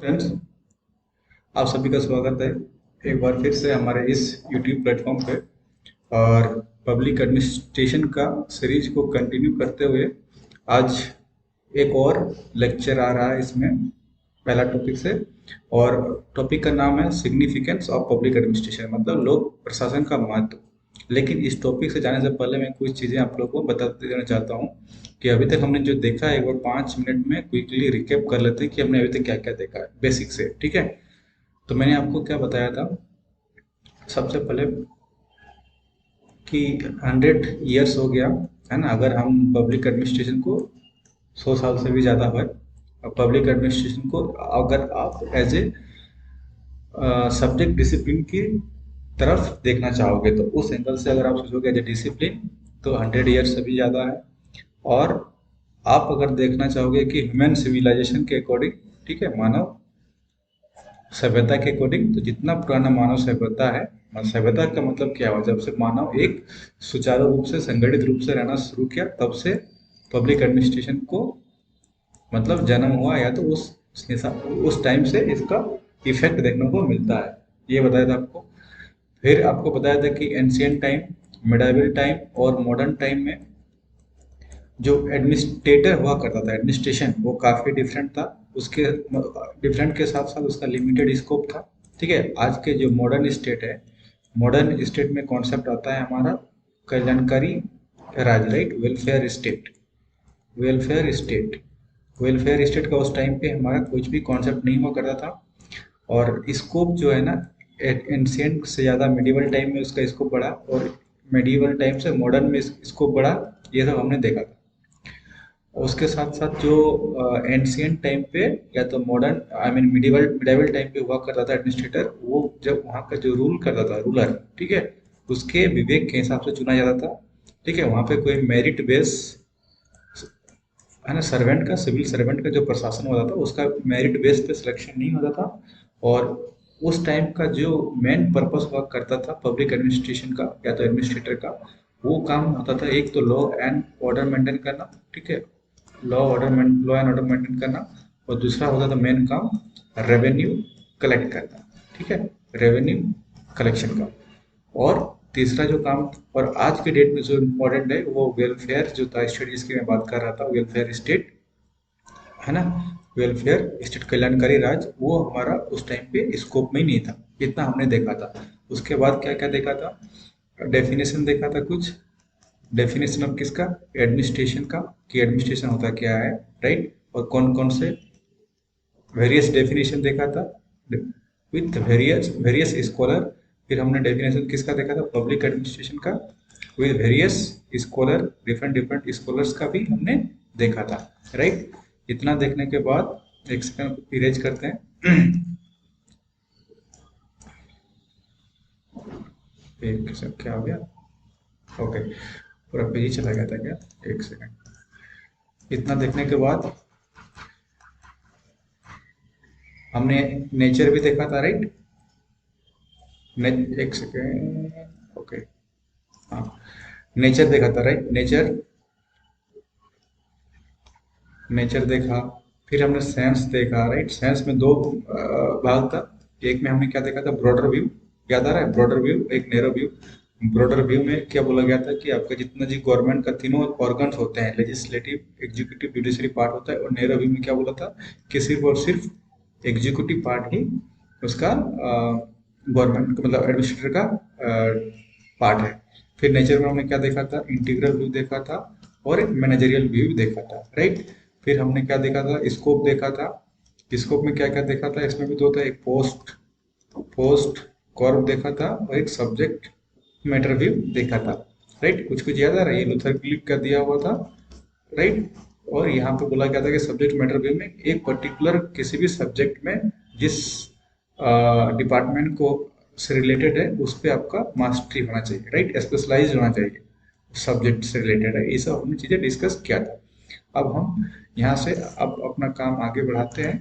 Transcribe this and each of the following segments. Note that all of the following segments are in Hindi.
फ्रेंड्स, आप सभी का स्वागत है एक बार फिर से हमारे इस YouTube प्लेटफॉर्म पे। और पब्लिक एडमिनिस्ट्रेशन का सीरीज को कंटिन्यू करते हुए आज एक और लेक्चर आ रहा है इसमें पहला टॉपिक से। और टॉपिक का नाम है सिग्निफिकेंस ऑफ पब्लिक एडमिनिस्ट्रेशन, मतलब लोक प्रशासन का महत्व। लेकिन इस टॉपिक से जाने से पहले मैं कुछ चीज़ें आप लोगों को बता देना चाहता हूँ कि अभी तक हमने जो देखा है एक बार 5 मिनट में क्विकली रिकेप कर लेते हैं कि हमने अभी तक क्या क्या देखा है बेसिक से। ठीक है, तो मैंने आपको क्या बताया था सबसे पहले कि 100 ईयर्स हो गया है ना, अगर हम पब्लिक एडमिनिस्ट्रेशन को 100 साल से भी ज़्यादा है। पब्लिक एडमिनिस्ट्रेशन को अगर आप एज ए सब्जेक्ट डिसिप्लिन की तरफ देखना चाहोगे तो उस एंगल से अगर आप सोचोगे एज ए डिसिप्लिन तो 100 ईयर्स से भी ज़्यादा है। और आप अगर देखना चाहोगे कि ह्यूमन सिविलाइजेशन के अकॉर्डिंग, ठीक है, मानव सभ्यता के अकॉर्डिंग, तो जितना पुराना मानव सभ्यता है, सभ्यता का मतलब क्या हुआ, जब से मानव एक सुचारू रूप से संगठित रूप से रहना शुरू किया तब से पब्लिक एडमिनिस्ट्रेशन को मतलब जन्म हुआ, या तो उस टाइम से इसका इफेक्ट देखने को मिलता है। ये बताया था आपको। फिर आपको बताया था कि एंशियंट टाइम, मिडाइवल टाइम और मॉडर्न टाइम में जो एडमिनिस्ट्रेटर हुआ करता था, एडमिनिस्ट्रेशन, वो काफ़ी डिफरेंट था। उसके डिफरेंट के साथ साथ उसका लिमिटेड स्कोप था। ठीक है, आज के जो मॉडर्न स्टेट है, मॉडर्न स्टेट में कॉन्सेप्ट आता है हमारा कल्याणकारी राज, right, welfare state. Welfare state, welfare state का उस टाइम पे हमारा कुछ भी कॉन्सेप्ट नहीं हुआ करता था। और स्कोप जो है ना, एंशियंट से ज़्यादा मिडिवल टाइम में उसका स्कोप बढ़ा और मिडिवल टाइम से मॉडर्न में स्कोप बढ़ा। ये सब हमने देखा था। उसके साथ साथ जो एंशियंट टाइम पे या तो modern I mean medieval medieval time पे हुआ करता था एडमिनिस्ट्रेटर, वो जब वहाँ का जो रूल करता था रूलर, ठीक है, उसके विवेक के हिसाब से चुना जाता था। ठीक है, वहाँ पे कोई मेरिट बेस है ना, सर्वेंट का, सिविल सर्वेंट का जो प्रशासन होता था उसका मेरिट बेस पे सिलेक्शन नहीं होता था। और उस टाइम का जो मेन पर्पस हुआ करता था पब्लिक एडमिनिस्ट्रेशन का या तो एडमिनिस्ट्रेटर का, वो काम होता था एक तो लॉ एंड ऑर्डर मेंटेन करना। ठीक है, लॉ एंड ऑर्डर मेंटेन करना। और दूसरा होता था मेन काम रेवेन्यू कलेक्ट करना। ठीक है, रेवेन्यू कलेक्शन का। और तीसरा जो काम, और आज के डेट में जो इम्पोर्टेंट है वो वेलफेयर जो था स्टेट, जिसकी मैं बात कर रहा था, वेलफेयर स्टेट है ना, वेलफेयर स्टेट, कल्याणकारी राज, वो हमारा उस टाइम पे स्कोप में ही नहीं था। इतना हमने देखा था। उसके बाद क्या क्या देखा था, डेफिनेशन देखा था कुछ, डेफिनेशन ऑफ किसका, एडमिनिस्ट्रेशन का, कि एडमिनिस्ट्रेशन होता क्या है, राइट, और कौन कौन से वेरियस डेफिनेशन देखा था विथ वेरियस वेरियस स्कॉलर। फिर हमने डेफिनेशन किसका देखा था, पब्लिक एडमिनिस्ट्रेशन का, with various scholar, different different scholars का भी हमने देखा था, राइट। इतना देखने के बाद एक सेकंड इरेज करते हैं। एक सेकंड, क्या हो गया, ओके, पूरा पेज ही चला गया था क्या, एक सेकंड। इतना देखने के बाद हमने नेचर भी देखा था, राइट। एक सेकेंड, ओके, हाँ, नेचर देखा था, राइट, नेचर, नेचर देखा। फिर हमने साइंस देखा, राइट। साइंस में दो भाग था। एक में हमने क्या देखा था, ब्रॉडर व्यू, याद आ रहा है, ब्रॉडर व्यू, एक नैरो व्यू। ब्रॉडर व्यू में क्या बोला गया था कि आपका जितना जी गवर्नमेंट का तीनों ऑर्गन्स होते हैं, लेजिस्लेटिव, एग्जीक्यूटिव, जुडिशरी पार्ट होता है। और नैरो व्यू में क्या बोला था कि सिर्फ और सिर्फ एग्जीक्यूटिव पार्ट ही उसका गवर्नमेंट मतलब एडमिनिस्ट्रेटर का पार्ट है। फिर नेचर में हमने क्या देखा था, इंटीग्रल व्यू देखा था और एक मैनेजरियल व्यू देखा था, राइट। फिर हमने क्या देखा था, स्कोप देखा था। स्कोप में क्या क्या देखा था, इसमें भी दो था, एक पोस्ट पोस्ट कॉर्प देखा था और एक सब्जेक्ट मैटर व्यू देखा था, राइट। कुछ कुछ याद आ रहा है, ये लूथर क्लिप का दिया हुआ था, राइट। और यहाँ पे बोला गया था कि सब्जेक्ट मैटर व्यू में एक पर्टिकुलर किसी भी सब्जेक्ट में जिस डिपार्टमेंट को से रिलेटेड है उस पर आपका मास्टरी होना चाहिए, राइट, स्पेशलाइज होना चाहिए, सब्जेक्ट से रिलेटेड है। ये सब हमने चीज़ें डिस्कस किया था। अब हम यहाँ से अब अपना काम आगे बढ़ाते हैं।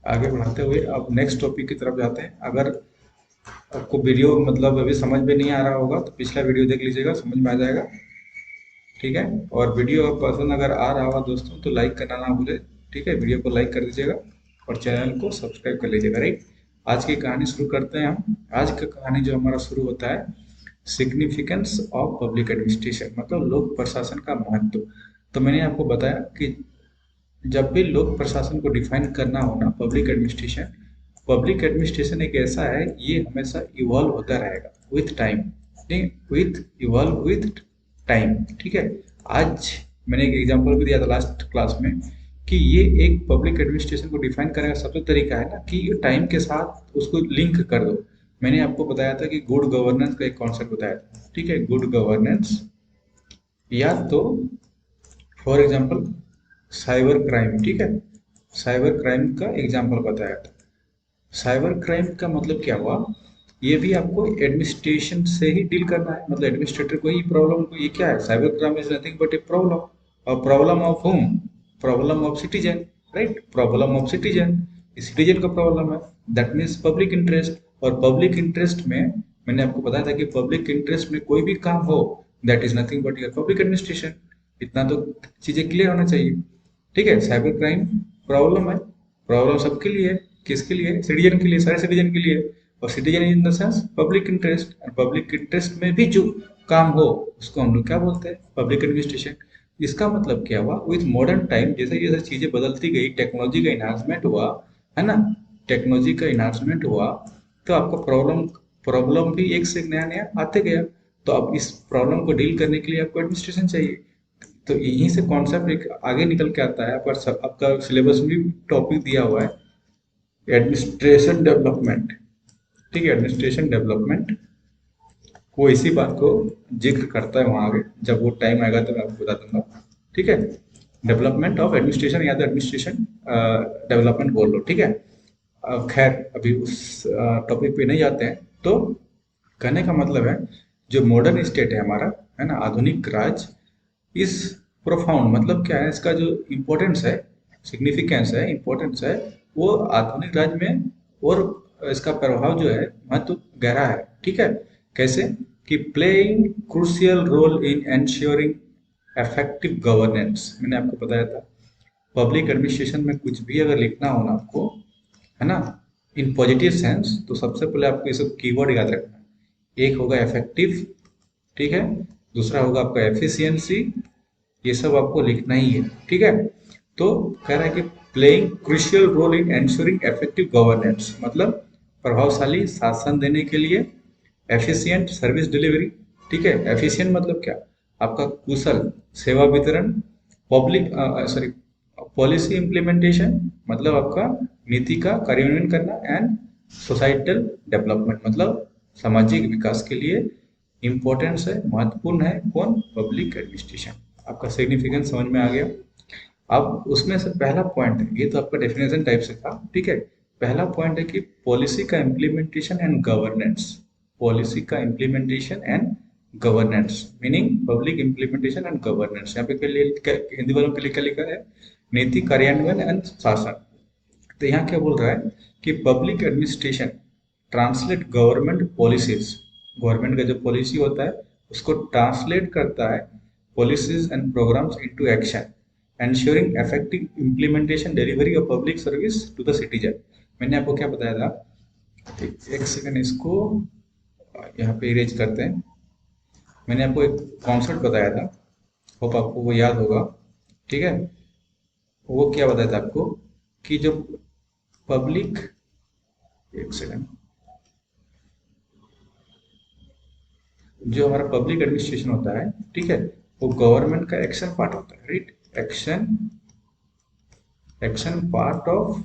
आगे बढ़ाते हुए अब नेक्स्ट टॉपिक की तरफ जाते हैं। अगर आपको वीडियो मतलब अभी समझ में नहीं आ रहा होगा तो पिछला वीडियो देख लीजिएगा, समझ में आ जाएगा, ठीक है। और वीडियो पसंद अगर आ रहा होगा दोस्तों तो लाइक करना ना भूले, ठीक है, वीडियो को लाइक कर दीजिएगा। और चैनल को सब्सक्राइब कर लीजिएगा, राइट। आज की कहानी शुरू करते हैं हम। आज का कहानी जो हमारा शुरू होता है, सिग्निफिकेंस ऑफ पब्लिक एडमिनिस्ट्रेशन, मतलब लोक प्रशासन का महत्व। तो मैंने आपको बताया कि जब भी लोक प्रशासन को डिफाइन करना हो ना, पब्लिक एडमिनिस्ट्रेशन एक ऐसा है, ये हमेशा इवॉल्व होता रहेगा विथ टाइम, ठीक, विथ टाइम, ठीक है। आज मैंने एक एग्जांपल भी दिया था लास्ट क्लास में कि ये एक पब्लिक एडमिनिस्ट्रेशन को डिफाइन करने का सबसे तरीका है ना कि टाइम के साथ उसको लिंक कर दो। मैंने आपको बताया था कि गुड गवर्नेंस का एक कॉन्सेप्ट बताया था, ठीक है, गुड गवर्नेंस, या तो फॉर एग्जांपल साइबर क्राइम, ठीक है, साइबर क्राइम का एग्जांपल बताया था। साइबर क्राइम का मतलब क्या हुआ, ये भी आपको एडमिनिस्ट्रेशन से ही डील करना है, मतलब एडमिनिस्ट्रेटर को ही प्रॉब्लम को, ये क्या है, cyber crime is nothing but a problem, और problem of home, problem of citizen, right, problem of citizen, citizen का प्रॉब्लम है, दैट मीन्स पब्लिक इंटरेस्ट। और पब्लिक इंटरेस्ट में मैंने आपको बताया था कि पब्लिक इंटरेस्ट में कोई भी काम हो, that is nothing but your public administration. इतना तो चीजें क्लियर होना चाहिए, ठीक है। साइबर क्राइम प्रॉब्लम है, प्रॉब्लम सबके लिए है, किसके लिए, सिटीजन के लिए, सारे सिटीजन के लिए। और citizen in the sense public interest, और पब्लिक इंटरेस्ट में भी जो काम हो उसको हम लोग क्या बोलते हैं, पब्लिक एडमिनिस्ट्रेशन। इसका मतलब क्या हुआ, विथ मॉडर्न टाइम जैसे जैसे चीजें बदलती गई, टेक्नोलॉजी का इन्हांसमेंट हुआ, है ना, टेक्नोलॉजी का इन्हांसमेंट हुआ, तो आपका प्रॉब्लम प्रॉब्लम भी एक से एक नया नया आते गया। तो अब इस प्रॉब्लम को डील करने के लिए आपको एडमिनिस्ट्रेशन चाहिए। तो यहीं से कॉन्सेप्ट एक आगे निकल के आता है, पर आपका सिलेबस में भी टॉपिक दिया हुआ है एडमिनिस्ट्रेशन डेवलपमेंट, ठीक है, एडमिनिस्ट्रेशन डेवलपमेंट। वो इसी बात को जिक्र करता है वहाँ आगे, जब वो टाइम आएगा तो मैं आपको बता दूंगा, ठीक है। डेवलपमेंट ऑफ एडमिनिस्ट्रेशन या तो एडमिनिस्ट्रेशन डेवलपमेंट बोल लो, ठीक है। खैर अभी उस टॉपिक पे नहीं जाते हैं। तो कहने का मतलब है, जो मॉडर्न स्टेट है हमारा, है ना, आधुनिक राज्य, इस प्रोफाउंड मतलब क्या है, इसका जो इम्पोर्टेंस है, सिग्निफिकेंस है, इम्पोर्टेंस है, वो आधुनिक राज्य में, और इसका प्रभाव जो है महत्व गहरा है, ठीक है। कैसे कि playing crucial role in ensuring effective governance, मैंने आपको बताया था पब्लिक एडमिनिस्ट्रेशन में कुछ भी अगर लिखना हो ना आपको, है ना, इन पॉजिटिव सेंस, तो सबसे पहले आपको ये सब कीवर्ड याद रखना है। एक होगा इफेक्टिव, ठीक है, दूसरा होगा आपका एफिशिएंसी, ये सब आपको लिखना ही है, ठीक है। तो कह रहा है कि playing crucial role in ensuring effective governance, मतलब प्रभावशाली शासन देने के लिए, एफिशिएंट सर्विस डिलीवरी, ठीक है, एफिशिएंट मतलब क्या, आपका कुशल सेवा वितरण, पब्लिक सॉरी पॉलिसी इम्प्लीमेंटेशन, मतलब आपका नीति का कार्यान्वयन करना, एंड सोसाइटल डेवलपमेंट, मतलब सामाजिक विकास के लिए इम्पोर्टेंस है, महत्वपूर्ण है कौन, पब्लिक एडमिनिस्ट्रेशन। आपका सिग्निफिकेंस समझ में आ गया। अब उसमें से पहला पॉइंट है, ये तो आपका डेफिनेशन टाइप से था, ठीक है। पहला पॉइंट है कि पॉलिसी का इम्प्लीमेंटेशन एंड गवर्नेंस, पॉलिसी का implementation and governance, meaning public implementation and governance. यहाँ पे हिंदी वालों के लिए क्या लिखा है, नीति कार्यान्वयन एंड शासन। तो यहाँ क्या बोल रहा है कि public administration translate government policies, government का जो पॉलिसी होता है उसको ट्रांसलेट करता है policies and programs into action, ensuring effective implementation delivery of public service to the citizen. मैंने आपको क्या बताया था, एक सेकंड इसको यहाँ पे इरेज करते हैं। मैंने आपको एक कॉन्सेप्ट बताया था, होप आपको वो याद होगा, ठीक है। वो क्या बताया था आपको कि जो पब्लिक, एक सेकंड, जो हमारा पब्लिक एडमिनिस्ट्रेशन होता है, ठीक है, वो गवर्नमेंट का एक्शन पार्ट होता है, right, action, action part of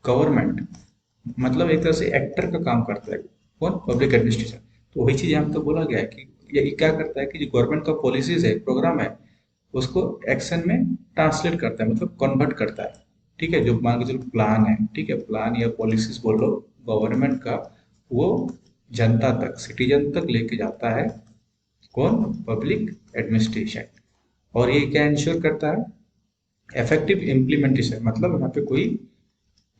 government, मतलब एक तरह से एक्टर का काम करता है कौन, पब्लिक एडमिनिस्ट्रेशन। तो वही चीज यहाँ तो बोला गया है कि ये क्या करता है कि जो गवर्नमेंट का पॉलिसीज है, प्रोग्राम है, उसको एक्शन में ट्रांसलेट करता है, मतलब कन्वर्ट करता है, ठीक है। जो मान के चलो प्लान है, ठीक है, प्लान या पॉलिसीज बोल लो गवर्नमेंट का, वो जनता तक, सिटीजन तक लेके जाता है कौन, पब्लिक एडमिनिस्ट्रेशन। और ये क्या इंश्योर करता है, इफेक्टिव इम्प्लीमेंटेशन, मतलब यहाँ पे कोई,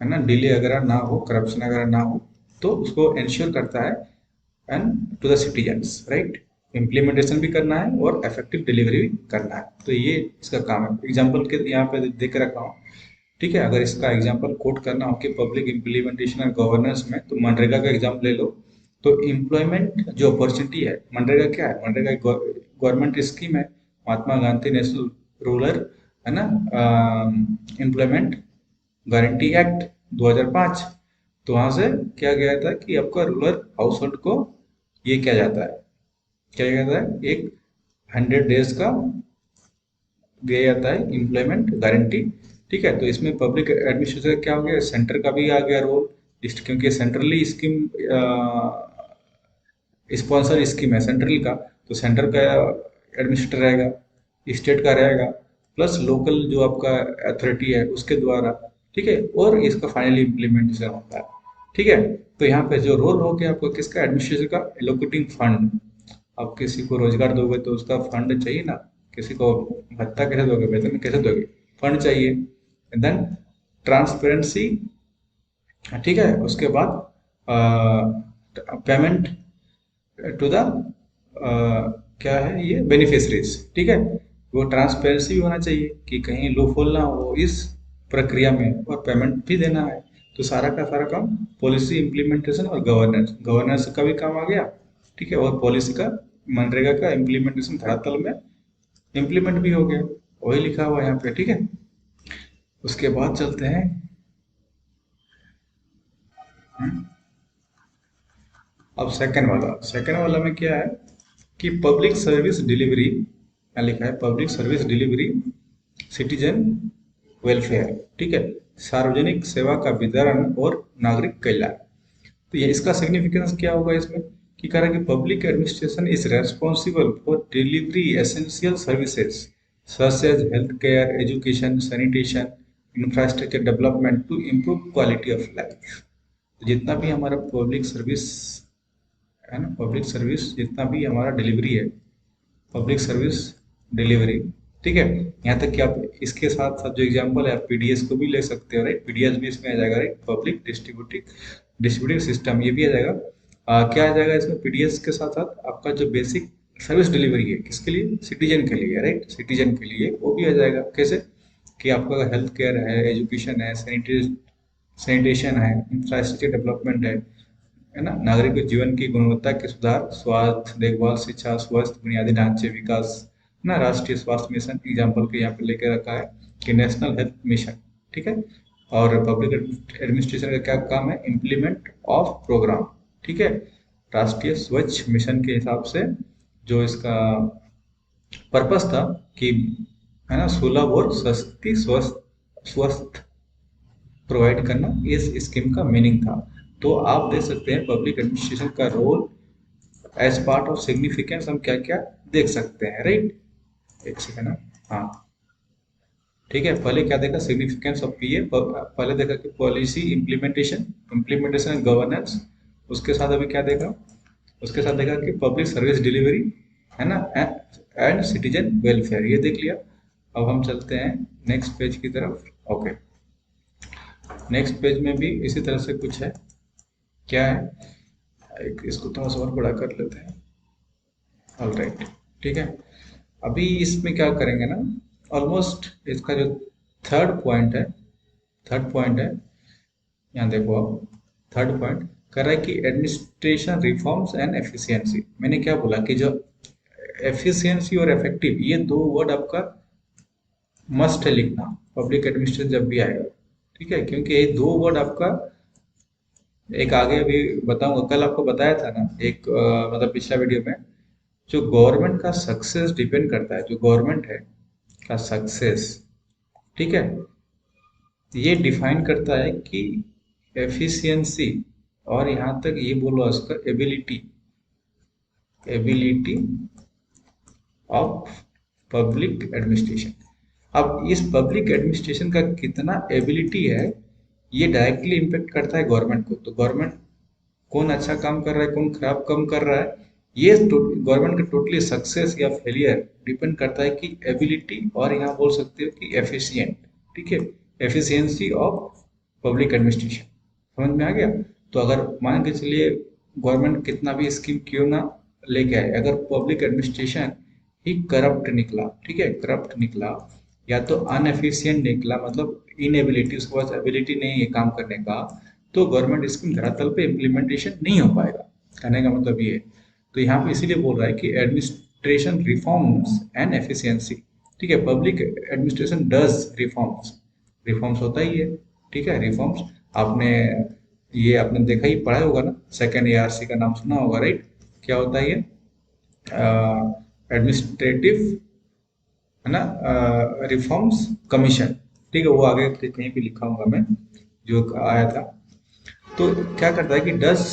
है ना, डिले वगैरह ना हो, करप्शन वगैरह ना हो, तो उसको इंश्योर करता है and to the citizens, right. Implementation भी करना है और इफेक्टिव डिलीवरी भी करना है, तो ये इसका काम है। एग्जाम्पल के यहाँ पे दे के रखा हूँ, ठीक है, अगर इसका एग्जांपल कोट करना हो कि पब्लिक इम्प्लीमेंटेशन और गवर्नेंस में, तो मनरेगा का एग्जांपल ले लो। तो एम्प्लॉयमेंट जो अपॉर्चुनिटी है, मनरेगा क्या है? मनरेगा गवर्नमेंट स्कीम है, महात्मा गांधी नेशनल रूरल, है ना, एम्प्लॉयमेंट गारंटी एक्ट 2005। तो वहां से क्या गया था कि आपका रूरल हाउस होल्ड को ये किया जाता है, क्या किया जाता है, एक 100 डेज का दिया जाता है एम्प्लॉयमेंट गारंटी। ठीक है, तो इसमें पब्लिक एडमिनिस्ट्रेशन क्या हो गया, सेंटर का भी आ गया रोल, क्योंकि सेंट्रली स्कीम स्पॉन्सर स्कीम है सेंट्रल का, तो सेंटर का एडमिनिस्ट्रेटर रहेगा, स्टेट का रहेगा, प्लस लोकल जो आपका अथॉरिटी है उसके द्वारा। ठीक है, और इसका फाइनली इम्प्लीमेंटेशन होता है। ठीक है, तो यहाँ पे जो रोल हो गया आपको किसका, एडमिनिस्ट्रेशन का, एलोकेटिंग फंड। आप किसी को रोजगार दोगे तो उसका फंड चाहिए ना, किसी को भत्ता कैसे दोगे, वेतन कैसे दोगे, फंड चाहिए। देन ट्रांसपेरेंसी, ठीक है, उसके बाद पेमेंट टू द क्या है ये, बेनिफिशरीज। ठीक है, वो ट्रांसपेरेंसी भी होना चाहिए कि कहीं लूपहोल ना हो इस प्रक्रिया में, और पेमेंट भी देना है। तो सारा का सारा काम पॉलिसी इम्प्लीमेंटेशन और गवर्नेंस, गवर्नेंस का भी काम आ गया। ठीक है, और पॉलिसी का, मनरेगा का इम्प्लीमेंटेशन धरातल में इम्प्लीमेंट भी हो गया, वही लिखा हुआ है यहाँ पे। ठीक है, उसके बाद चलते हैं। हम्म, अब सेकंड वाला में क्या है कि पब्लिक सर्विस डिलीवरी, क्या लिखा है, public service delivery, citizen welfare. ठीक है, सार्वजनिक सेवा का वितरण और नागरिक कल्याण। तो ये इसका सिग्निफिकेंस क्या होगा इसमें, कि कह रहा है कि public administration is responsible for delivery essential services such as health care, education, sanitation, infrastructure development to improve quality of life. जितना भी हमारा पब्लिक सर्विस है ना, पब्लिक सर्विस जितना भी हमारा डिलीवरी है, पब्लिक सर्विस डिलीवरी। ठीक है, यहाँ तक कि आप इसके साथ साथ जो एग्जांपल है, आप पीडीएस को भी ले सकते हो, राइट, पीडीएस भी इसमें आ जाएगा, राइट, पब्लिक डिस्ट्रीब्यूटिव सिस्टम, ये भी आ जाएगा। क्या आ जाएगा इसमें, पीडीएस के साथ साथ आपका जो बेसिक सर्विस डिलीवरी है, किसके लिए, सिटीजन के लिए, राइट, सिटीजन के लिए, वो भी आ जाएगा। कैसे कि आपका हेल्थ केयर है, एजुकेशन है, सैनिटेशन है, इंफ्रास्ट्रक्चर डेवलपमेंट है ना, नागरिक के जीवन की गुणवत्ता के सुधार, स्वास्थ्य देखभाल, शिक्षा, स्वस्थ बुनियादी ढांचे विकास, ना, राष्ट्रीय स्वास्थ्य मिशन एग्जाम्पल के यहाँ पे लेके रखा है कि नेशनल हेल्थ मिशन। ठीक है, और पब्लिक एडमिनिस्ट्रेशन का क्या काम है, इम्प्लीमेंट ऑफ प्रोग्राम। ठीक है, राष्ट्रीय स्वच्छ मिशन के हिसाब से जो इसका पर्पस था कि, है ना, सुलभ और सस्ती स्वस्थ स्वस्थ प्रोवाइड करना, इस स्कीम का मीनिंग था। तो आप देख सकते हैं पब्लिक एडमिनिस्ट्रेशन का role as part of significance हम क्या क्या देख सकते हैं, राइट। एक सेकेंड, हाँ, ठीक है, पहले क्या देखा, सिग्निफिकेंस ऑफ पीए, पहले देखा कि पॉलिसी इम्प्लीमेंटेशन एंड गवर्नेंस। उसके साथ अभी क्या देखा, उसके साथ देखा कि पब्लिक सर्विस डिलीवरी, है ना, एंड सिटीजन वेलफेयर, ये देख लिया। अब हम चलते हैं नेक्स्ट पेज की तरफ। ओके, नेक्स्ट पेज में भी इसी तरह से कुछ है, क्या है, एक इसको थोड़ा सा और बड़ा कर लेते हैं। ऑल राइट, ठीक है, अभी इसमें क्या करेंगे ना, ऑलमोस्ट इसका जो थर्ड पॉइंट है, यहाँ देखो आप, थर्ड पॉइंट कर रहा है कि एडमिनिस्ट्रेशन रिफॉर्म्स एंड एफिशिएंसी। मैंने क्या बोला कि जो एफिशिएंसी और इफेक्टिव, ये दो वर्ड आपका मस्ट है लिखना पब्लिक एडमिनिस्ट्रेशन जब भी आएगा। ठीक है, क्योंकि ये दो वर्ड आपका, एक आगे अभी बताऊंगा, कल आपको बताया था ना एक मतलब पिछला वीडियो में, जो गवर्नमेंट का सक्सेस डिपेंड करता है, जो गवर्नमेंट है का सक्सेस, ठीक है, ये डिफाइन करता है कि एफिशिएंसी, और यहाँ तक ये बोलो उसका ability ability of public administration. अब इस पब्लिक एडमिनिस्ट्रेशन का कितना एबिलिटी है, ये डायरेक्टली इम्पेक्ट करता है गवर्नमेंट को। तो गवर्नमेंट कौन अच्छा काम कर रहा है, कौन खराब काम कर रहा है, ये गवर्नमेंट का टोटली सक्सेस या फेलियर डिपेंड करता है कि एबिलिटी, और यहाँ बोल सकते हो कि एफिशिएंट। ठीक है, एफिशिएंसी ऑफ पब्लिक एडमिनिस्ट्रेशन, समझ में आ गया। तो अगर मान के चलिए गवर्नमेंट कितना भी स्कीम क्यों ना लेके आए, अगर पब्लिक एडमिनिस्ट्रेशन ही करप्ट निकला, ठीक है, करप्ट निकला, या तो अनएफिशिएंट निकला, मतलब इनएबिलिटी, उसके पास एबिलिटी नहीं है काम करने का, तो गवर्नमेंट स्कीम धरातल पे इम्प्लीमेंटेशन नहीं हो पाएगा। कहने का मतलब ये है। तो यहाँ पे इसीलिए बोल रहा है कि एडमिनिस्ट्रेशन रिफॉर्म्स एंड एफिशिएंसी, ठीक है, public administration does reforms, reforms होता ही है, ठीक है, रिफॉर्म्स। आपने ये आपने देखा ही पढ़ा होगा ना, सेकेंड एआरसी का नाम सुना होगा, राइट? क्या होता है ये? एडमिनिस्ट्रेटिव, है ना, रिफॉर्म्स कमीशन, ठीक है, वो आगे कहीं पे लिखा होगा मैं, जो आया था। तो क्या करता है कि does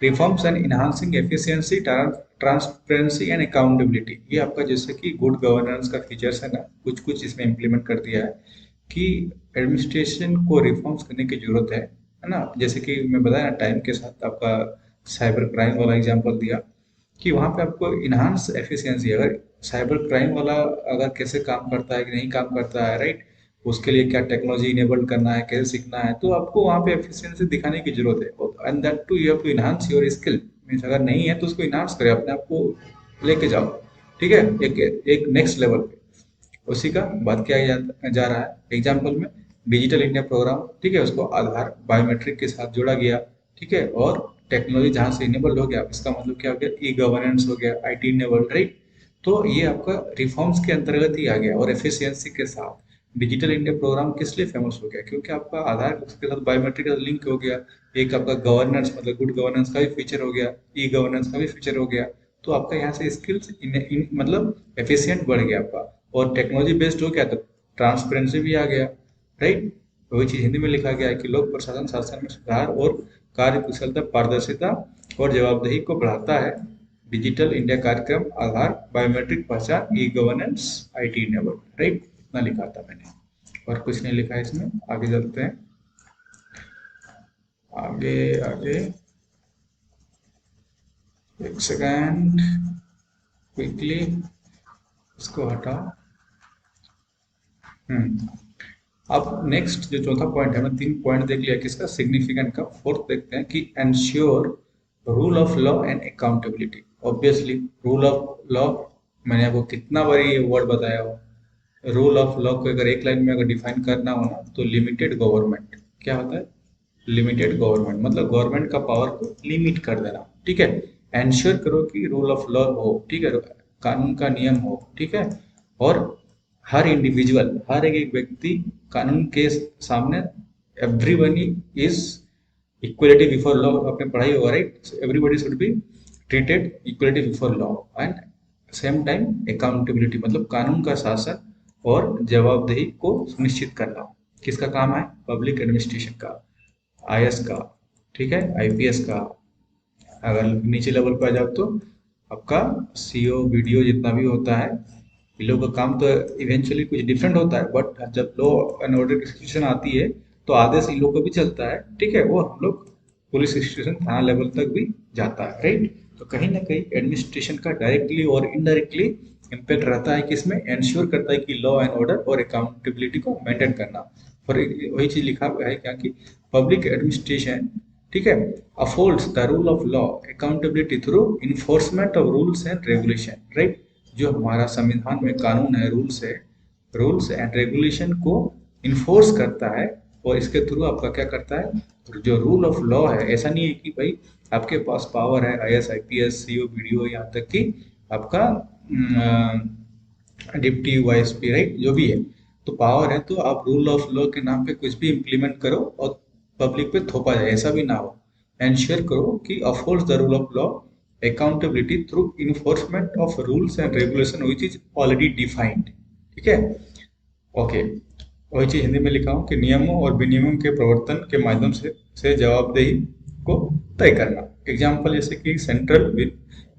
reforms and enhancing efficiency, transparency and accountability, ये आपका जैसे कि गुड गवर्नेंस का फीचर्स है ना, कुछ कुछ इसमें इम्प्लीमेंट कर दिया है कि एडमिनिस्ट्रेशन को रिफॉर्म्स करने की जरूरत है ना। जैसे कि मैं बताया ना, टाइम के साथ आपका साइबर क्राइम वाला एग्जांपल दिया कि वहाँ पे आपको इनहांस एफिशिएंसी, अगर साइबर क्राइम वाला अगर कैसे काम करता है कि नहीं काम करता है, राइट, उसके लिए क्या टेक्नोलॉजी इनेबल्ड करना है, कैसे सीखना है, तो आपको वहाँ पे एफिशिएंसी दिखाने की जरूरत है। And that too you have to enhance your skill, means अगर नहीं है तो उसको इनहांस करें, अपने आप को लेके जाओ, ठीक है, एक एक नेक्स्ट लेवल पे। उसी का बात किया जा रहा है एग्जाम्पल में, डिजिटल इंडिया प्रोग्राम, ठीक है, उसको आधार बायोमेट्रिक के साथ जोड़ा गया, ठीक है, और टेक्नोलॉजी जहाँ से इनेबल्ड हो गया, इसका मतलब क्या हो गया, ई गवर्नेंस हो गया, आईटी इनेबल्ड, राइट। तो ये आपका रिफॉर्म्स के अंतर्गत ही आ गया। और एफिशिएंसी के साथ डिजिटल इंडिया प्रोग्राम किस लिए फेमस हो गया, क्योंकि आपका आधार के साथ बायोमेट्रिक का लिंक हो गया, एक आपका गवर्नेंस मतलब गुड गवर्नेंस का भी फीचर हो गया, ई गवर्नेंस का भी फीचर हो गया, तो आपका यहाँ से स्किल्स मतलब एफिशिएंट बढ़ गया आपका, और टेक्नोलॉजी बेस्ड हो गया तो ट्रांसपेरेंसी भी आ गया, राइट। वही चीज हिंदी में लिखा गया है कि लोक प्रशासन शासन में सुधार और कार्य कुशलता, पारदर्शिता और जवाबदेही को बढ़ाता है। डिजिटल इंडिया कार्यक्रम, आधार बायोमेट्रिक पहचान, e governance, IT enable, right, इतना लिखा था मैंने, और कुछ नहीं लिखा है इसमें। आगे चलते हैं, आगे आगे, एक सेकेंड, क्विकली इसको हटा। अब नेक्स्ट जो चौथा पॉइंट है, मैं 3 पॉइंट देख लिया किसका, सिग्निफिकेंट का। फोर्थ देखते हैं कि ensure rule of law and accountability. Obviously rule of law, मैंने आपको कितना बार ये वर्ड बताया हो। रूल ऑफ लॉ को अगर एक लाइन में अगर डिफाइन करना हो ना, तो लिमिटेड गवर्नमेंट, क्या होता है, लिमिटेड गवर्नमेंट, मतलब गवर्नमेंट का पावर को लिमिट कर देना, ठीक है। एंश्योर करो कि रूल ऑफ लॉ हो, ठीक है, कानून का नियम हो, ठीक है, और हर इंडिविजुअल, हर एक एक व्यक्ति कानून के सामने, everyone is equality before law, आपने पढ़ाई होगा, right, everybody should be treated equality before law and same time accountability, मतलब कानून का शासन और जवाबदेही को सुनिश्चित करना किसका काम है, पब्लिक एडमिनिस्ट्रेशन का, आईएएस का, ठीक है, आईपीएस का। अगर नीचे लेवल पे आ जाओ तो आपका सीओ वीडियो जितना भी होता है, इन लोगों का काम तो इवेंचुअली कुछ डिफरेंट होता है, बट जब लॉ एंड ऑर्डर की सिचुएशन आती है तो आदेश इन लोगों को भी चलता है, ठीक है, वो हम लोग पुलिस स्टेशन थाना लेवल तक भी जाता है, राइट। तो कहीं ना कहीं एडमिनिस्ट्रेशन का डायरेक्टली और इनडायरेक्टली इम्पैक्ट रहता है कि इसमें एंश्योर करता है कि लॉ एंड ऑर्डर और अकाउंटेबिलिटी को मेंटेन करना। और वही चीज लिखा हुआ है क्या कि पब्लिक एडमिनिस्ट्रेशन, ठीक है, affords the rule of law accountability through enforcement of rules and regulation, right. जो हमारा संविधान में कानून है, रूल्स है, रूल्स एंड रेगुलेशन को इन्फोर्स करता है, और इसके थ्रू आपका क्या करता है, जो रूल ऑफ लॉ है, ऐसा नहीं है कि भाई आपके पास पावर है आईएएस आईपीएस सीओ वीडियो, यहाँ तक कि आपका डिप्टी वाईएसपी, राइट, जो भी है, तो पावर है, तो आप रूल ऑफ लॉ के नाम पे कुछ भी इम्प्लीमेंट करो और पब्लिक पे थोपा जाए, ऐसा भी ना हो। एंश्योर करो कि affords the rule of law accountability through enforcement of rules and regulation which is already defined, ठीक है, ओके। वही चीज हिंदी में लिखा हूँ कि नियमों और विनियमों के प्रवर्तन के माध्यम से जवाबदेही को तय करना। एग्जाम्पल जैसे कि सेंट्रल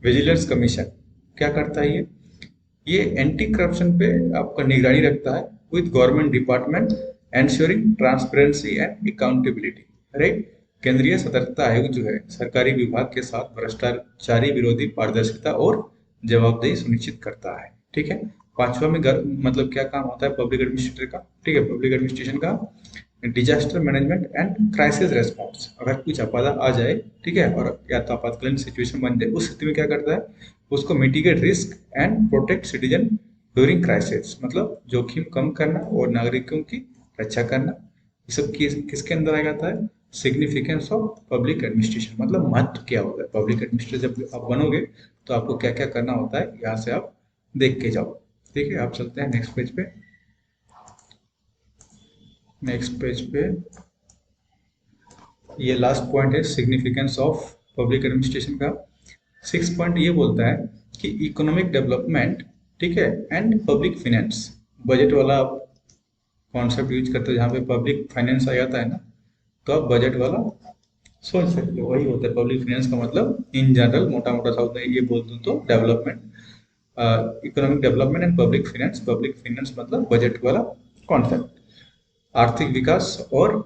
विजिलेंस कमीशन क्या करता है, ये एंटी करप्शन पे आपका निगरानी रखता है with government department ensuring transparency and accountability, right. केंद्रीय सतर्कता आयोग जो है सरकारी विभाग के साथ भ्रष्टाचारी विरोधी पारदर्शिता और जवाबदेही सुनिश्चित करता है, ठीक है। पांचवा में मतलब क्या काम होता है पब्लिक एडमिनिस्ट्रेटर का, ठीक है, पब्लिक एडमिनिस्ट्रेशन का disaster management and crisis response. अगर कुछ आपदा आ जाए, ठीक है, और या तो आपातकालीन सिचुएशन बन जाए, उस स्थिति में क्या करता है, उसको mitigate risk and protect citizen during crisis, मतलब जोखिम कम करना और नागरिकों की रक्षा करना, ये सब किसके अंदर आ जाता है? सिग्निफिकेंस ऑफ पब्लिक एडमिनिस्ट्रेशन, मतलब महत्व क्या होता है पब्लिक एडमिनिस्ट्रेशन जब आप बनोगे तो आपको क्या क्या करना होता है, यहाँ से आप देख के जाओ। ठीक है, आप चलते हैं नेक्स्ट पेज पे। नेक्स्ट पेज पे ये लास्ट पॉइंट है सिग्निफिकेंस ऑफ पब्लिक एडमिनिस्ट्रेशन का। 6 पॉइंट ये बोलता है कि इकोनॉमिक डेवलपमेंट, ठीक है, एंड पब्लिक फाइनेंस। बजट वाला आप कॉन्सेप्ट यूज करते हो जहाँ पे पब्लिक फाइनेंस आ जाता है ना, तो आप बजट वाला सोच सकते हो, वही होता है पब्लिक फाइनेंस का मतलब। इन जनरल मोटा मोटा शब्द में ये बोल दूं तो development, economic development and public finance. Public finance मतलब बजट वाला कॉन्सेप्ट। आर्थिक विकास और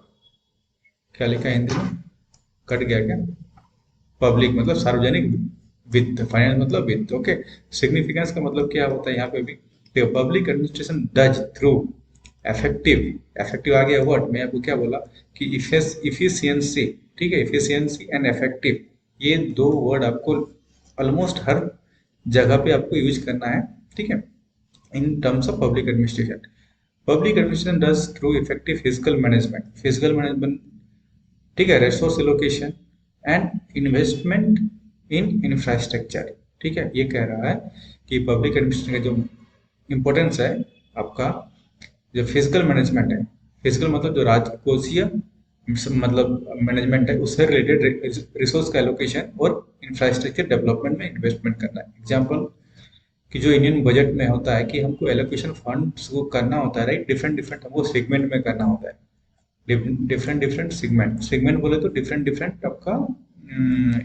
क्या लिखा है हिंदी में, कट गया क्या? पब्लिक मतलब सार्वजनिक वित्त, फाइनेंस मतलब वित्त। ओके, सिग्निफिकेंस का मतलब क्या होता है यहाँ पे भी? Public administration does through effective, effective आ गया वर्ड, मैं आपको क्या बोला कि इफिशियंसी, ठीक है, इफिशियंसी एंड इफेक्टिव, ये दो वर्ड आपको ऑलमोस्ट हर जगह पे आपको यूज करना है, ठीक है, in terms of public administration. Public administration does through effective physical management, physical management, ठीक है, resource allocation and investment in infrastructure. ठीक है, ये कह रहा है कि पब्लिक एडमिनिस्ट्रेशन का जो इम्पोर्टेंस है आपका, जो फिजिकल मैनेजमेंट है, फिजिकल मतलब जो राजकोषीय मतलब मैनेजमेंट है, उससे रिलेटेड रिसोर्स का एलोकेशन और इंफ्रास्ट्रक्चर डेवलपमेंट में इन्वेस्टमेंट करना है। एग्जाम्पल कि जो इंडियन बजट में होता है कि हमको एलोकेशन फंड्स को करना होता है, राइट, डिफरेंट डिफरेंट हमको सेगमेंट में करना होता है, डिफरेंट डिफरेंट सेगमेंट, सेगमेंट बोले तो डिफरेंट डिफरेंट आपका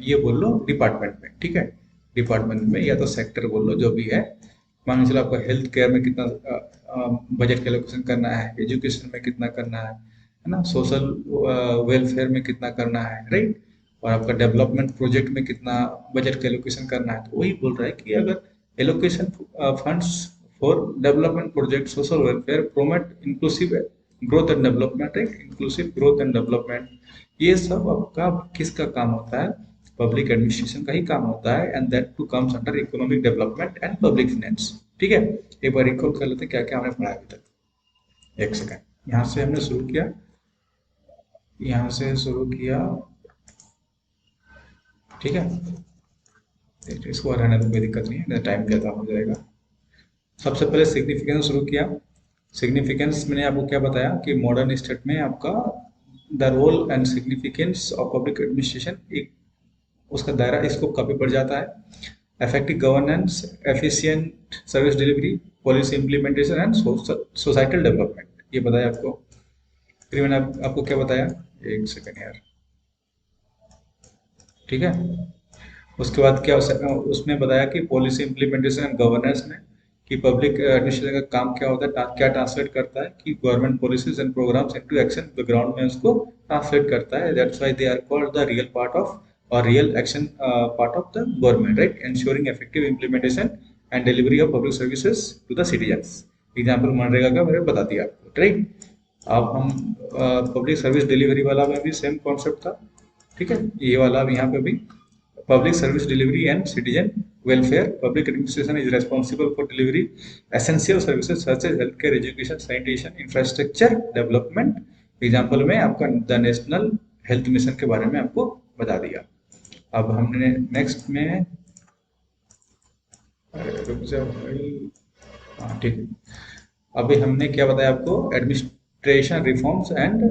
ये बोल लो डिपार्टमेंट में, ठीक है, डिपार्टमेंट में या तो सेक्टर बोल लो, जो भी है। मान लो आपको हेल्थ केयर में कितना बजट का एलोकेशन करना है, एजुकेशन में कितना करना है ना, सोशल वेलफेयर में कितना करना है, राइट, और आपका डेवलपमेंट प्रोजेक्ट में कितना बजट का एलोकेशन करना है। तो वही बोल रहा है कि अगर allocation funds for development project, social welfare, promote inclusive growth and development, right, inclusive growth and development, ये सब आपका किसका काम होता है? पब्लिक एडमिनिस्ट्रेशन का ही काम होता है, and that too comes under economic development and public finance. ठीक है, एक बार रिकॉल कर लेते हैं क्या क्या हमने पढ़ा अभी तक। एक सेकंड, यहाँ से हमने शुरू किया, यहाँ से शुरू किया, ठीक है, इसको रहने दो, कोई दिक्कत नहीं है, टाइम ज़्यादा हो जाएगा। सबसे पहले सिग्निफिकेंस शुरू किया। सिग्निफिकेंस मैंने आपको क्या बताया कि मॉडर्न स्टेट में आपका the role and significance of public administration, एक उसका दायरा स्कोप काफी बढ़ जाता है। Effective governance, efficient service delivery, policy implementation and societal development, ये बताया आपको। फिर मैंने आपको क्या बताया, एक सेकंड यार, ठीक है, उसके बाद क्या उसमें बताया कि पॉलिसी इंप्लीमेंटेशन एंड गवर्नेंस में कि पब्लिक एडमिनिस्ट्रेशन का काम क्या होता है, क्या ट्रांसलेट करता है कि government policies and programs into action ground में उसको ट्रांसलेट करता है। That's why they are called the real part of or real action part of the government, right, ensuring effective implementation and delivery of public services to the citizens। Example MNREGA का मैंने बता दिया आपको, राइट। अब हम पब्लिक सर्विस डिलीवरी वाला में भी सेम कॉन्सेप्ट था, ठीक है, ये वाला अब यहाँ पे भी public service delivery and citizen welfare, public administration is responsible for delivery essential services such as healthcare, education, sanitation, infrastructure development। Example में आपका द नेशनल हेल्थ मिशन के बारे में आपको बता दिया। अब हमने नेक्स्ट में, रुक जाओ भाई, हाँ ठीक है, अभी हमने क्या बताया आपको, एडमिनिस्ट्रेशन रिफॉर्म्स एंड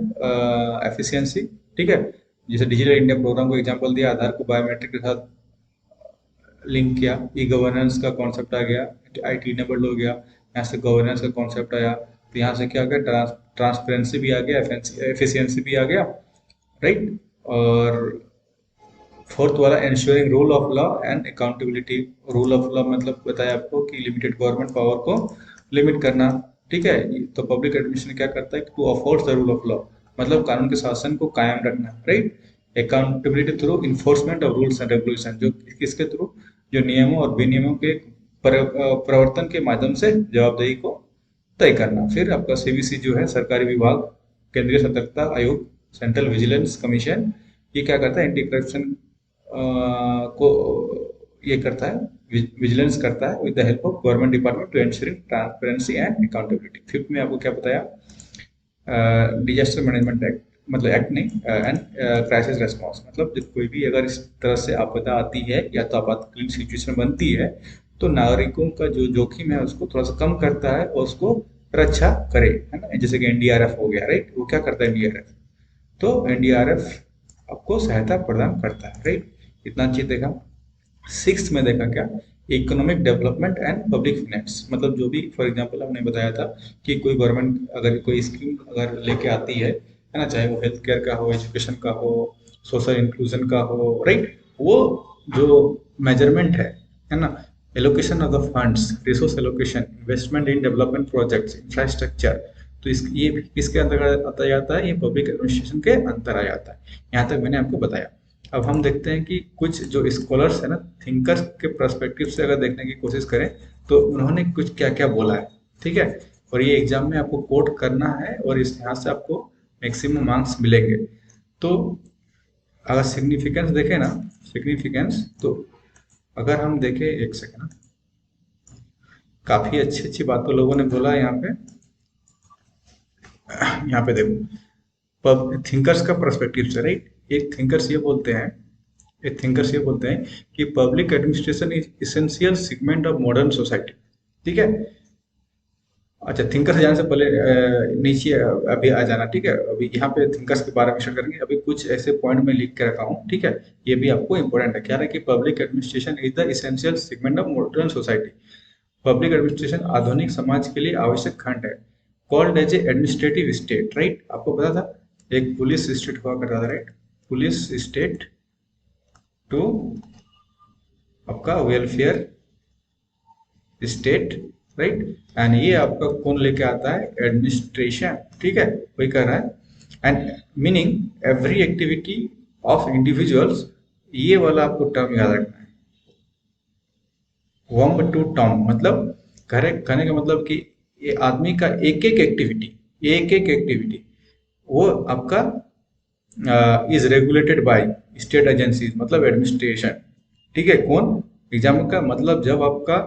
एफिशिएंसी, ठीक है, जैसे डिजिटल इंडिया प्रोग्राम को एग्जांपल दिया, आधार को बायोमेट्रिक के साथ लिंक किया, ई गवर्नेंस का कॉन्सेप्ट आ गया, आईटी इनेबल्ड हो गया, यहाँ से गवर्नेंस का कॉन्सेप्ट आया, तो यहाँ से क्या आ गया, ट्रांसपेरेंसी भी आ गया, एफिशिएंसी भी आ गया, राइट। और फोर्थ वाला ensuring rule of law and accountability. Rule of law मतलब बताया आपको कि लिमिटेड गवर्नमेंट पावर को लिमिट करना, ठीक है, तो पब्लिक एडमिनिस्ट्रेशन क्या करता है, to enforce the rule of law, मतलब कानून के शासन को कायम रखना, right. Accountability through enforcement of rules and regulation, जो किसके थ्रू, जो नियमों और विनियमों के प्रवर्तन के माध्यम से जवाबदेही को तय करना। फिर आपका सीवीसी जो है सरकारी विभाग, केंद्रीय सतर्कता आयोग, सेंट्रल विजिलेंस कमीशन, ये क्या करता है, एंटी करप्शन को ये करता है, विजिलेंस करता है with the help of government department to ensuring transparency and accountability. Fifth में आपको क्या बताया, डिजास्टर मैनेजमेंट एक्ट, मतलब एक्ट नहीं, एंड क्राइसिस रेस्पॉन्स, मतलब जब कोई भी अगर इस तरह से आपदा आती है या तो आपातकालीन सिचुएशन बनती है, तो नागरिकों का जो जोखिम है उसको थोड़ा सा कम करता है और उसको रक्षा करे, है ना। जैसे कि एनडीआरएफ हो गया, राइट, वो क्या करता है एनडीआरएफ, तो एनडीआरएफ आपको सहायता प्रदान करता है, राइट। इतना चीज देखा। सिक्स में देखा क्या, economic development and public finance, मतलब जो भी फॉर एग्जांपल हमने बताया था कि कोई गवर्नमेंट अगर कोई स्कीम अगर लेके आती है ना, चाहे वो हेल्थ केयर का हो, एजुकेशन का हो, सोशल इंक्लूजन का हो, राइट, वो जो मेजरमेंट है ना, allocation of the funds, resource allocation, investment in development projects, infrastructure, तो इस ये किसके अंतर्गत आता जाता है, ये पब्लिक एडमिनिस्ट्रेशन के अंतर आ जाता है। यहाँ तक मैंने आपको बताया। अब हम देखते हैं कि कुछ जो स्कॉलर्स है ना, थिंकर्स के पर्सपेक्टिव से अगर देखने की कोशिश करें तो उन्होंने कुछ क्या क्या बोला है, ठीक है। और ये एग्जाम में आपको कोट करना है और इस यहाँ से आपको मैक्सिमम मार्क्स मिलेंगे। तो अगर सिग्निफिकेंस देखें ना, सिग्निफिकेंस, तो अगर हम देखें, एक सेकेंड, काफी अच्छी अच्छी बातों लोगों ने बोला है यहाँ पे। यहाँ पे देखो, थिंकर्स का पर्सपेक्टिव से, राइट, एक थिंकर्स ये बोलते हैं, एक थिंकर्स ये बोलते हैं कि public administration is essential segment of modern society, ठीक है। अच्छा, थिंकर्स जाने से पहले नीचे अभी आ जाना, ठीक है। अभी यहाँ पे थिंकर्स के बारे में शेयर करेंगे, अभी कुछ ऐसे पॉइंट में लिख के रखा हूँ, ठीक है। ये भी आपको इंपॉर्टेंट है, क्या है कि public administration is the essential segment of modern society, public administration आधुनिक समाज के लिए आवश्यक खंड है। Called as a administrative state, right, आपको पता था एक पुलिस स्टेट हुआ करता था, राइट, पुलिस स्टेट टू आपका वेलफेयर स्टेट, राइट, एंड ये आपका कौन लेके आता है, एडमिनिस्ट्रेशन, ठीक है, वही कर रहा है। And meaning every activity of individuals, ये वाला आपको टर्म याद रखना है, वम्ब टू टॉम, मतलब कहने का मतलब कि ये आदमी का एक एक एक्टिविटी, एक एक एक्टिविटी वो आपका is regulated by state agencies, मतलब एडमिनिस्ट्रेशन, ठीक है। कौन, एग्जाम का मतलब जब आपका,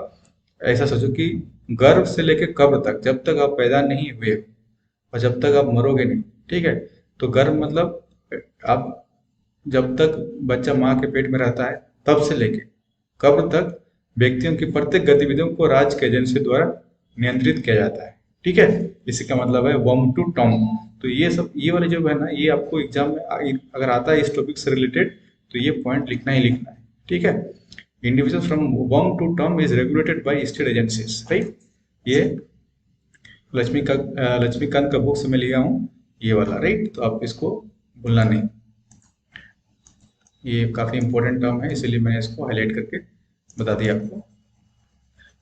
ऐसा सोचो कि गर्भ से लेकर कब्र तक, जब तक आप पैदा नहीं हुए और जब तक आप मरोगे नहीं, ठीक है, तो गर्भ मतलब आप जब तक बच्चा माँ के पेट में रहता है तब से लेके कब्र तक व्यक्तियों की प्रत्येक गतिविधियों को राज्य के एजेंसी द्वारा नियंत्रित किया जाता है, ठीक है। इसी का मतलब है वम टू टॉम। तो ये सब, ये वाले जो है ना, ये आपको एग्जाम में अगर आता है इस टॉपिक से रिलेटेड, तो ये पॉइंट लिखना ही लिखना है, ठीक है। Individual from womb to tomb is regulated by state agencies, right. ये लक्ष्मीकांत का बुक से मैं लिया हूँ, ये वाला, राइट, तो आप इसको भूलना नहीं। ये काफी इंपॉर्टेंट टर्म है, इसीलिए मैंने इसको हाईलाइट करके बता दिया आपको।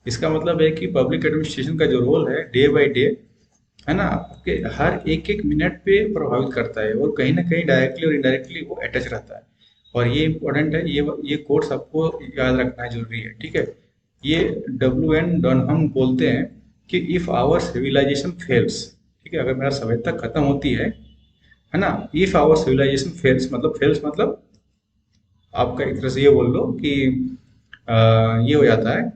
इसका मतलब है कि पब्लिक एडमिनिस्ट्रेशन का जो रोल है डे बाय डे, है ना, आपके हर एक एक मिनट पे प्रभावित करता है और कहीं ना कहीं डायरेक्टली और इनडायरेक्टली वो अटैच रहता है। और ये इंपॉर्टेंट है, ये कोर्स आपको याद रखना जरूरी है, ठीक है। ये W.N. डनहम बोलते हैं कि इफ आवर सिविलाइजेशन फेल्स, ठीक है, अगर मेरा सभ्यता खत्म होती है ना, इफ आवर सिविलाइजेशन फेल्स, मतलब फेल्स मतलब आपका एक तरह से ये बोल लो कि ये हो जाता है,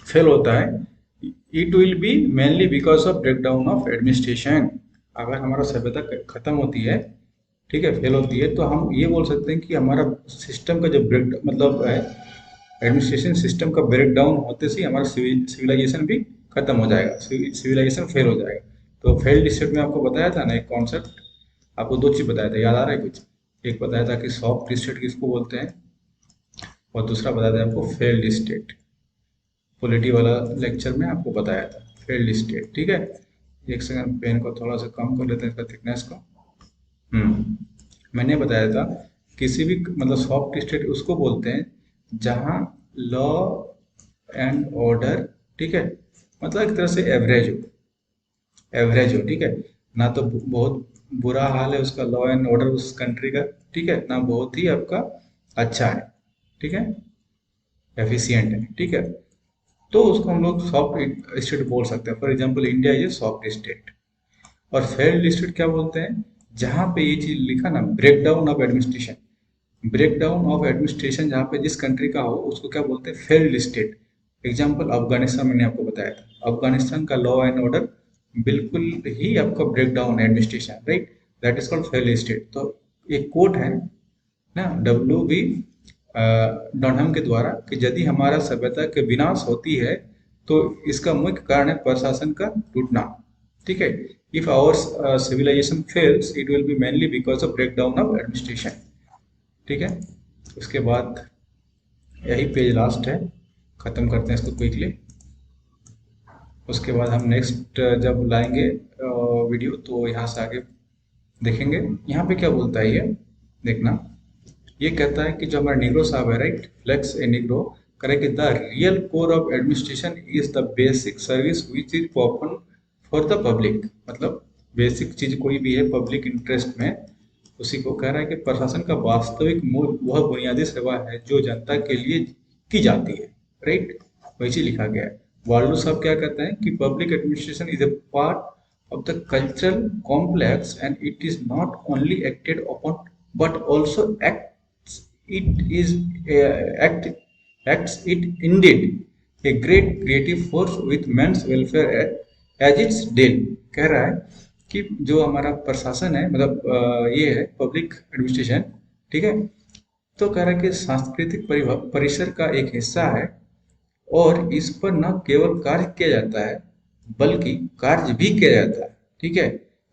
फेल होता है, it will be mainly because of breakdown of administration. अगर हमारा सभ्यता खत्म होती है, ठीक है, फेल होती है, तो हम ये बोल सकते हैं कि हमारा सिस्टम का जो ब्रेक मतलब है, एडमिनिस्ट्रेशन सिस्टम का ब्रेक डाउन होते से हमारा सिविलाइजेशन भी खत्म हो जाएगा, सिविलाइजेशन फेल हो जाएगा। तो फेल्ड स्टेट में आपको बताया था ना एक कॉन्सेप्ट, आपको दो चीज बताया था, याद आ रहा है कुछ, एक बताया था कि सॉफ्ट स्टेट किसको बोलते हैं, और दूसरा बताया था आपको फेल्ड स्टेट, पॉलिटी वाला लेक्चर में आपको बताया था फेल्ड स्टेट, ठीक है। एक सेकंड, पेन को थोड़ा सा कम कर लेते हैं, इसका थिकनेस को। मैंने बताया था किसी भी मतलब सॉफ्ट स्टेट उसको बोलते हैं जहां लॉ एंड ऑर्डर, ठीक है, मतलब एक तरह से एवरेज हो, एवरेज हो, ठीक है, ना तो बहुत बुरा हाल है उसका लॉ एंड ऑर्डर उस कंट्री का, ठीक है, ना बहुत ही आपका अच्छा है, ठीक है, एफिशिएंट है, ठीक है। तो उसको हम लोग सॉफ्ट स्टेट बोल सकते हैं। For example India is soft state. और फेल्ड स्टेट क्या बोलते हैं, जहां पे ये चीज लिखा ना, break down of administration, break down of administration जहाँ पे जिस कंट्री का हो उसको क्या बोलते हैं, फेल्ड स्टेट। एग्जाम्पल अफगानिस्तान मैंने आपको बताया था, अफगानिस्तान का लॉ एंड ऑर्डर बिल्कुल ही आपका ब्रेक डाउन है administration, right, that is called fail state. तो एक कोट है ना W.B. डॉनहम के द्वारा कि यदि हमारा सभ्यता के विनाश होती है तो इसका मुख्य कारण है प्रशासन का टूटना। ठीक है, if our civilization fails it will be mainly because of break down of administration. ठीक है, उसके बाद यही पेज लास्ट है, खत्म करते हैं इसको क्विकली। उसके बाद हम नेक्स्ट जब लाएंगे वीडियो तो यहाँ से आगे देखेंगे। यहाँ पे क्या बोलता है ये देखना, ये कहता है कि जो हमारा निग्रो साहब है, राइट, फ्लेक्स ए निग्रो, करे कि the real core of administration is the basic service which is perform for the public. मतलब बेसिक चीज कोई भी है पब्लिक इंटरेस्ट में, उसी को कह रहा है कि प्रशासन का वास्तविक मूल वह बुनियादी सेवा है जो जनता के लिए की जाती है, राइट, वही चीज लिखा गया है। वाल्डो साहब क्या कहते हैं कि public administration is a part of the cultural complex and it is not only acted upon but also acts it is acts it indeed a great creative force with men's welfare as its deal। कह रहा है कि जो हमारा प्रशासन है, मतलब ये है पब्लिक एडमिनिस्ट्रेशन, ठीक है, तो कह रहा है कि सांस्कृतिक परिसर का एक हिस्सा है और इस पर न केवल कार्य किया जाता है बल्कि कार्य भी किया जाता है। ठीक है,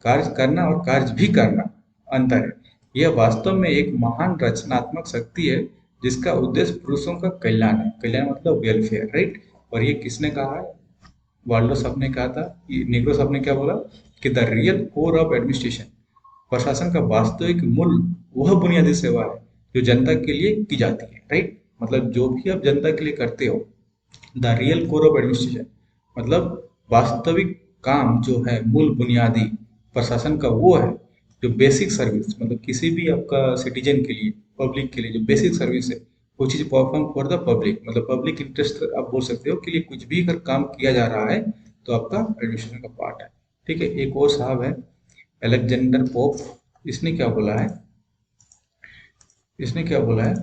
कार्य करना और कार्य भी करना अंतर है। यह वास्तव में एक महान रचनात्मक शक्ति है जिसका उद्देश्य पुरुषों का कल्याण है। कल्याण मतलब वेलफेयर, राइट। और ये किसने कहा है? वाल्डो साहब ने कहा था। निग्रो साहब ने क्या बोला कि the real core of administration, प्रशासन का वास्तविक मूल वह बुनियादी सेवा है जो जनता के लिए की जाती है, राइट। मतलब जो भी आप जनता के लिए करते हो, the real core of administration मतलब वास्तविक काम जो है, मूल बुनियादी प्रशासन का वो है जो बेसिक सर्विस, मतलब किसी भी आपका सिटीजन के लिए, पब्लिक के लिए जो बेसिक सर्विस है वो चीज़ परफॉर्म फॉर द पब्लिक, मतलब पब्लिक इंटरेस्ट आप बोल सकते हो के लिए कुछ भी अगर काम किया जा रहा है तो आपका एडमिनिस्ट्रेशन का पार्ट है। ठीक है, एक और साहब है अलेक्जेंडर पोप, इसने क्या बोला है, इसने क्या बोला है,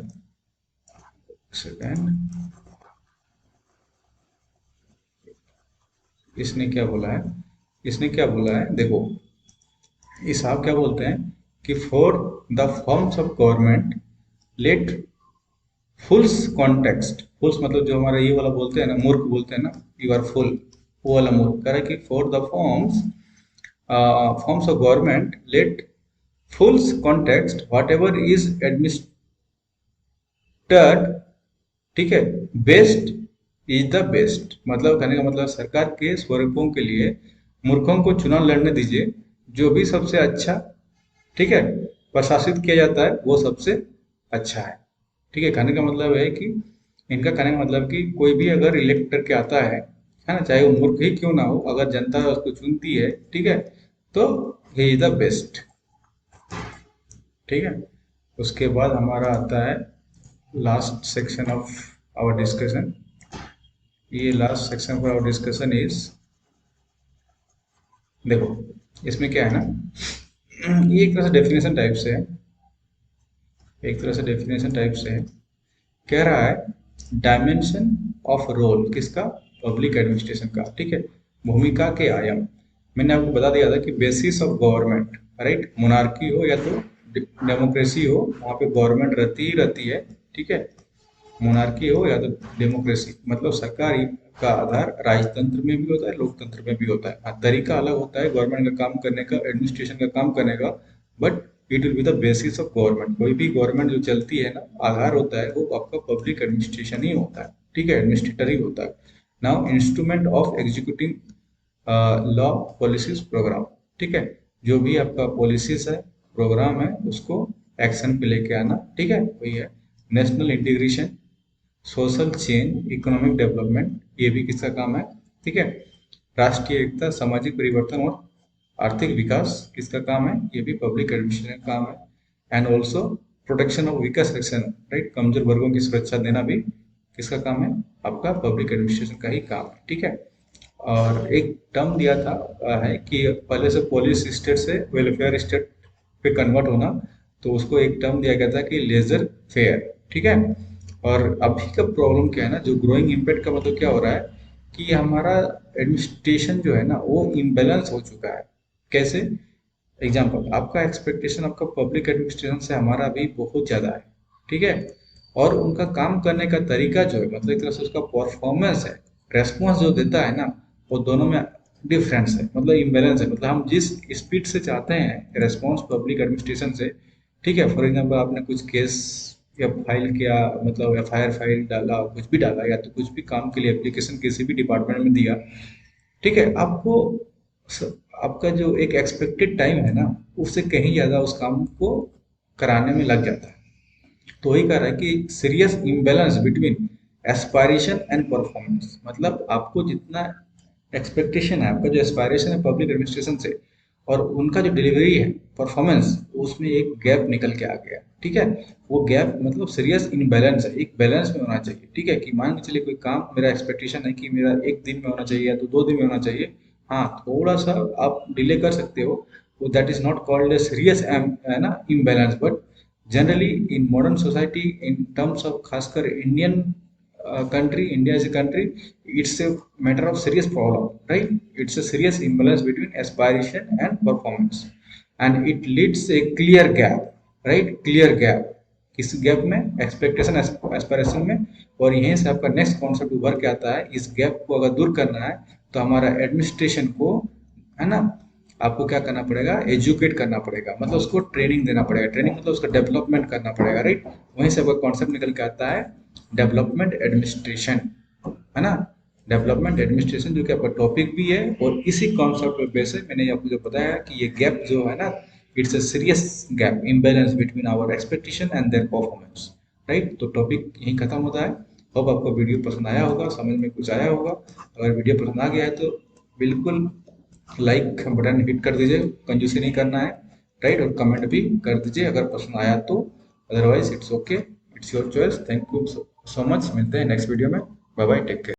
सेकेंड, इसने क्या बोला है, इसने क्या बोला है देखो, ये साहब क्या बोलते हैं कि for the forms of government let fools context, fools मतलब जो हमारा ये वाला बोलते हैं ना, मूर्ख बोलते हैं ना, यू आर फुल, वो वाला मूर्ख कह रहा है कि for the forms of government let fools context whatever is administered, ठीक है, बेस्ट इज द बेस्ट। मतलब कहने का मतलब सरकार के स्वरूपों के लिए मूर्खों को चुनाव लड़ने दीजिए, जो भी सबसे अच्छा, ठीक है, प्रशासित किया जाता है वो सबसे अच्छा है। ठीक है, कहने का मतलब है कि इनका कहने का मतलब कि कोई भी अगर इलेक्ट करके आता है ना, चाहे वो मूर्ख ही क्यों ना हो, अगर जनता उसको चुनती है, ठीक है, तो ही इज द बेस्ट। ठीक है, उसके बाद हमारा आता है last section of our discussion. ये last section for our discussion is, देखो इसमें क्या है ना, ये एक तरह से डेफिनेशन टाइप से है, एक तरह से डेफिनेशन टाइप से है। कह रहा है डायमेंशन ऑफ रोल किसका, पब्लिक एडमिनिस्ट्रेशन का। ठीक है, भूमिका के आयाम, मैंने आपको बता दिया था कि basis of government, right, monarchy हो या तो डेमोक्रेसी हो, वहाँ पे गवर्नमेंट रहती ही रहती है। ठीक है, मोनार्की हो या तो डेमोक्रेसी, मतलब सरकार का आधार राजतंत्र में भी होता है, लोकतंत्र में भी होता है। हाँ, तरीका अलग होता है गवर्नमेंट का काम करने का, एडमिनिस्ट्रेशन का काम करने का, but it will be the basis of government. कोई भी गवर्नमेंट जो चलती है ना, आधार होता है वो आपका पब्लिक एडमिनिस्ट्रेशन ही होता है। ठीक है, एडमिनिस्ट्रेटर ही होता है। Now instrument of executing law policies program, ठीक है, जो भी आपका पॉलिसीज है, प्रोग्राम है, उसको एक्शन पे लेके आना। ठीक है, वही है national integration, social change, economic development, ये भी किसका काम है। ठीक है, राष्ट्रीय एकता, सामाजिक परिवर्तन और आर्थिक विकास किसका काम है, ये भी पब्लिक एडमिनिस्ट्रेशन का काम है। And also protection of weaker section, right, कमजोर वर्गों की सुरक्षा देना भी किसका काम है, आपका पब्लिक एडमिनिस्ट्रेशन का ही काम है। ठीक है, और एक टर्म दिया था है कि पहले से पॉलिस स्टेट से वेलफेयर स्टेट पे कन्वर्ट होना, तो उसको एक टर्म दिया गया था कि लेजर फेयर। ठीक है, और अभी का प्रॉब्लम क्या है ना, जो ग्रोइंग इम्पैक्ट का मतलब क्या हो रहा है कि हमारा एडमिनिस्ट्रेशन जो है ना वो इम्बैलेंस हो चुका है। कैसे? एग्जाम्पल, आपका एक्सपेक्टेशन आपका पब्लिक एडमिनिस्ट्रेशन से हमारा अभी बहुत ज़्यादा है, ठीक है, और उनका काम करने का तरीका जो है, मतलब एक तरह से उसका परफॉर्मेंस है, रेस्पॉन्स जो देता है ना, वो दोनों में डिफरेंस है, मतलब इम्बैलेंस है। मतलब हम जिस स्पीड से चाहते हैं रेस्पॉन्स पब्लिक एडमिनिस्ट्रेशन से, ठीक है, फॉर एग्जाम्पल आपने कुछ केस या फाइल किया, मतलब एफआईआर फाइल डाला, कुछ भी डाला, या तो कुछ भी काम के लिए एप्लीकेशन किसी भी डिपार्टमेंट में दिया, ठीक है, आपको आपका जो एक एक्सपेक्टेड टाइम है ना, उससे कहीं ज़्यादा उस काम को कराने में लग जाता है। तो वही कह रहा है कि serious imbalance between aspiration and performance, मतलब आपको जितना एक्सपेक्टेशन है, आपका जो एस्पायरेशन है पब्लिक एडमिनिस्ट्रेशन से, और उनका जो डिलीवरी है परफॉर्मेंस, उसमें एक गैप निकल के आ गया, ठीक है। वो गैप मतलब सीरियस इनबैलेंस है, एक बैलेंस में होना चाहिए, ठीक है, कि मान के चलिए कोई काम मेरा एक्सपेक्टेशन है कि मेरा एक दिन में होना चाहिए या तो 2 दिन में होना चाहिए, हाँ थोड़ा सा आप डिले कर सकते हो, तो that is not called a serious है ना imbalance. But generally in modern society, in terms of खासकर Indian country, India as a country, it's a matter of serious problem, right? It's a serious imbalance between aspiration and performance, and it leads a clear gap, right? Clear gap, इस गैप में एक्सपेक्टेशन एस्पिरेशन में, और यहीं से आपका नेक्स्ट कॉन्सेप्ट उभर के आता है। इस गैप को अगर दूर करना है तो हमारा एडमिनिस्ट्रेशन को, है ना, आपको क्या करना पड़ेगा, एजुकेट करना पड़ेगा, मतलब उसको ट्रेनिंग देना पड़ेगा, ट्रेनिंग मतलब उसका डेवलपमेंट करना पड़ेगा, राइट। वहीं से आपका कॉन्सेप्ट निकल के आता है डेवलपमेंट एडमिनिस्ट्रेशन, है ना, डेवलपमेंट एडमिनिस्ट्रेशन, जो कि आपका टॉपिक भी है। और इसी कॉन्सेप्ट पे बेस है मैंने आपको जो बताया कि ये गैप जो है ना, it's a serious gap, imbalance between our expectation and their performance, right. तो टॉपिक यहीं खत्म होता है। होप आपको वीडियो पसंद आया होगा, समझ में कुछ आया होगा। अगर वीडियो पसंद आ गया है तो बिल्कुल लाइक बटन हिट कर दीजिए, कंजूसी नहीं करना है, राइट, और कमेंट भी कर दीजिए अगर पसंद आया तो, otherwise it's okay, it's your choice. Thank you so much, मिलते हैं नेक्स्ट वीडियो में। Bye bye, take care.